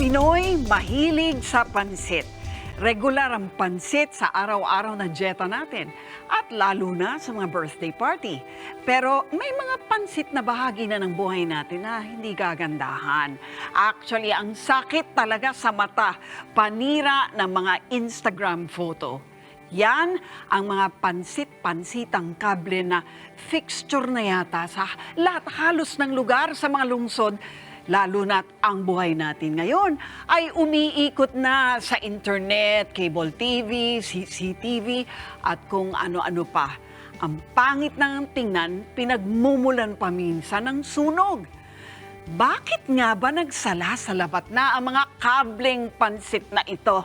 Pinoy mahilig sa pansit. Regular ang pansit sa araw-araw na dieta natin at lalo na sa mga birthday party. Pero may mga pansit na bahagi na ng buhay natin na hindi gagandahan. Actually, ang sakit talaga sa mata, panira ng mga Instagram photo. Yan ang mga pansit-pansitang kable na fixture na yata sa lahat halos ng lugar sa mga lungsod. Lalo na't ang buhay natin ngayon ay umiikot na sa internet, cable TV, CCTV at kung ano-ano pa. Ang pangit ng tingnan, pinagmumulan pa minsan ng sunog. Bakit nga ba nagsala-salabat na ang mga kableng pansit na ito?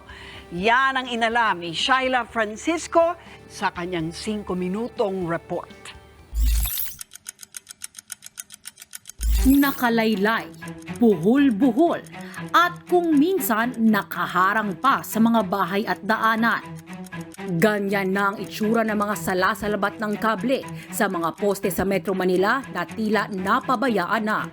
Yan ang inalam ni Shaila Francisco sa kanyang 5-minutong report. Nakalaylay, buhol-buhol, at kung minsan nakaharang pa sa mga bahay at daanan. Ganyan na ang itsura ng mga salasalabat ng kable sa mga poste sa Metro Manila na tila napabayaan na.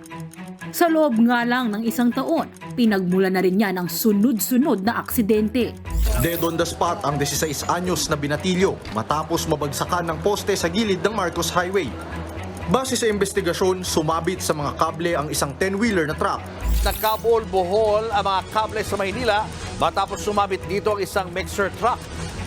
Sa loob nga lang ng isang taon, pinagmula na rin niya ng sunod-sunod na aksidente. Dead on the spot ang 16 anyos na binatilyo matapos mabagsakan ng poste sa gilid ng Marcos Highway. Base sa investigasyon, sumabit sa mga kable ang isang 10-wheeler na truck. Nagkabuhol-buhol ang mga kable sa Maynila matapos sumabit dito ang isang mixer truck.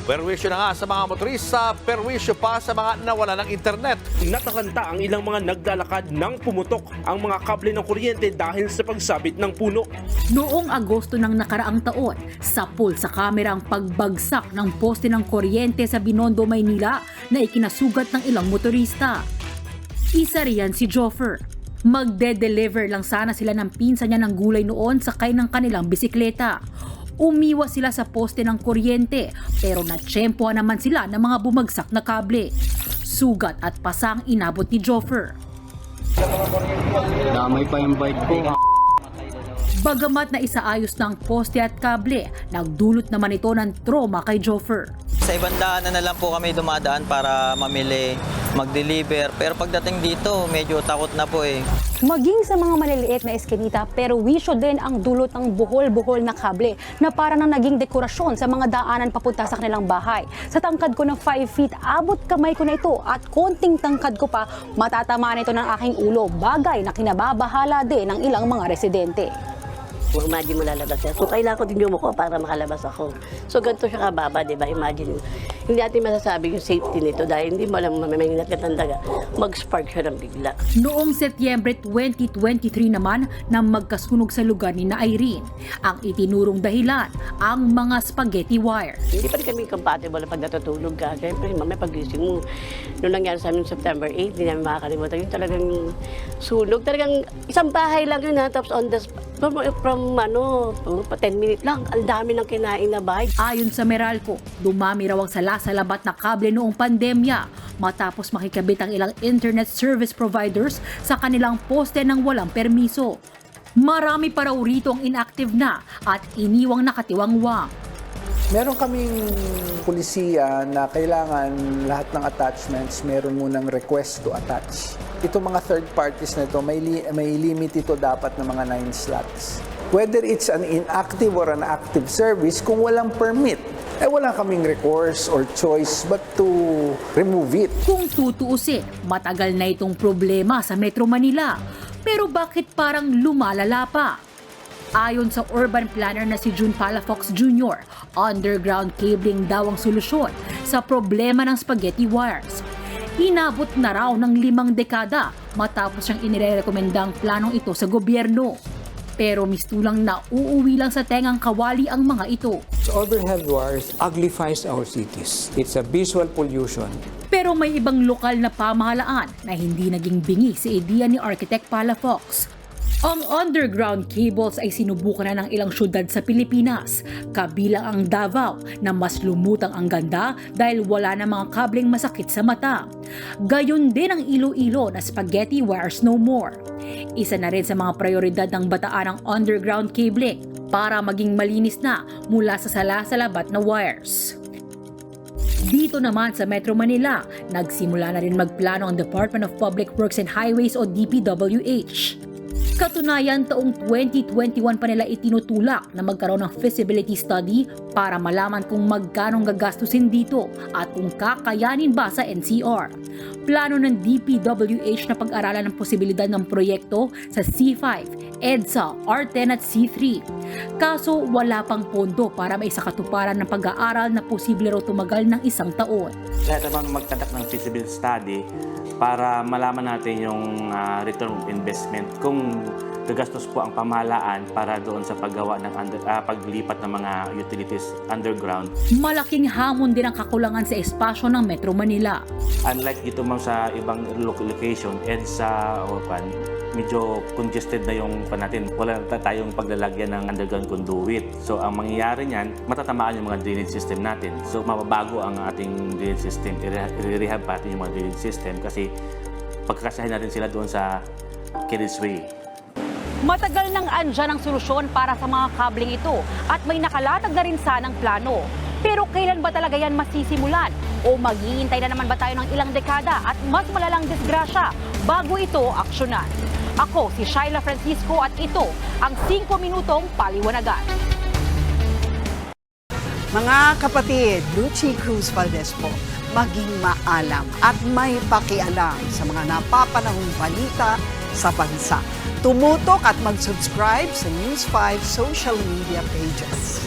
Perwisyo na nga sa mga motorista, perwisyo pa sa mga nawala ng internet. Natakanta ang ilang mga naglalakad nang pumutok ang mga kable ng kuryente dahil sa pagsabit ng puno. Noong Agosto ng nakaraang taon, sapul sa kamera ang pagbagsak ng poste ng kuryente sa Binondo, Maynila na ikinasugat ng ilang motorista. Isa riyan si Joffer. Magde-deliver lang sana sila ng pinsan niya ng gulay noon sakay ng kanilang bisikleta. Umiwas sila sa poste ng kuryente pero natsyempohan naman sila ng mga bumagsak na kable. Sugat at pasang inabot ni Joffer. Damay pa yung bike ko. Bagamat na isaayos ng poste at kable, nagdulot naman ito ng trauma kay Joffer. Sa ibang daanan na lang po kami dumadaan para mamili, mag-deliver. Pero pagdating dito, medyo takot na po eh. Maging sa mga maliliit na eskinita, pero wisyo din ang dulot ng buhol-buhol na kable na para nang naging dekorasyon sa mga daanan papunta sa kanilang bahay. Sa tangkad ko ng 5 feet, abot kamay ko na ito at konting tangkad ko pa, matatamaan ito ng aking ulo. Bagay na kinababahala din ng ilang mga residente. Kung imagine mo lalabas yan. So, kailangan ko din yumuko para makalabas ako. So, ganito siya kababa, di ba? Imagine, hindi natin masasabi yung safety nito dahil hindi mo alam mamamingat ka tandaga, mag-spark siya ng bigla. Noong Setyembre 2023 naman nang magkasunog sa lugar ni na Irene, ang itinurong dahilan, ang mga spaghetti wire. Hindi pa rin kami compatible pag natutulog ka. Siyempre, mamaya pagising mo. Noong nangyari sa amin September 8, hindi namin makakalimutan. Yung talagang sunog. Talagang isang bahay lang yun ha. Tapos on the from 10 minutes lang, ang dami ng kinain na bahay. Ayon sa Meralco, dumami raw ang salasalabat na kable noong pandemya matapos makikabit ang ilang internet service providers sa kanilang poste ng walang permiso. Marami pa raw rito ang inactive na at iniwang nakatiwangwang. Meron kaming pulisiya na kailangan lahat ng attachments meron munang request to attach. Itong mga third parties na ito, may limit ito dapat ng mga 9 slots. Whether it's an inactive or an active service, kung walang permit, wala kaming recourse or choice but to remove it. Kung tutuusin, matagal na itong problema sa Metro Manila. Pero bakit parang lumalala pa? Ayon sa urban planner na si June Palafox Jr., underground cabling daw ang solusyon sa problema ng spaghetti wires. Inabot na raw ng 5 dekada matapos siyang inirekomendang planong ito sa gobyerno. Pero mistulang nauuwi lang sa tengang kawali ang mga ito. Overhead wires uglifies our cities. It's a visual pollution. Pero may ibang lokal na pamahalaan na hindi naging bingi sa ideya ni Architect Palafox. Ang underground cables ay sinubukan na ng ilang syudad sa Pilipinas, kabilang ang Davao na mas lumutang ang ganda dahil wala na mga kableng masakit sa mata. Gayon din ang Iloilo na spaghetti wires no more. Isa na rin sa mga prioridad ng bataan ang underground cabling para maging malinis na mula sa salasalabat na wires. Dito naman sa Metro Manila, nagsimula na rin magplano ang Department of Public Works and Highways o DPWH. Katunayan, taong 2021 pa nila itinutulak na magkaroon ng feasibility study para malaman kung magkano gagastusin dito at kung kakayanin ba sa NCR. Plano ng DPWH na pag-aralan ng posibilidad ng proyekto sa C5, EDSA, R10 at C3. Kaso wala pang pondo para maisakatuparan ng pag-aaral na posible raw tumagal ng 1 taon. Kaya naman magtatak ng feasibility study para malaman natin yung return of investment kung gagastos po ang pamahalaan para doon sa paggawa ng paglipat ng mga utilities underground. Malaking hamon din ang kakulangan sa espasyo ng Metro Manila. Unlike dito mang sa ibang location, EDSA o medyo congested na yung natin. Wala na tayong paglalagyan ng underground conduit. So ang mangyayari niyan, matatamaan yung mga drainage system natin. So mababago ang ating drainage system. I-rehab natin yung mga drainage system kasi pagkakasahin natin sila doon sa carriageway. Matagal nang andyan ang solusyon para sa mga kabling ito at may nakalatag na rin sanang plano. Pero kailan ba talaga yan masisimulan? O maghihintay na naman ba tayo ng ilang dekada at mas malalang disgrasya bago ito aksyonan? Ako si Shaila Francisco at ito ang 5 minutong paliwanagan. Mga kapatid, Lucy Cruz Valdez po, maging maalam at may pakialam sa mga napapanahong balita sa bansa. Tumutok at mag-subscribe sa News 5 social media pages.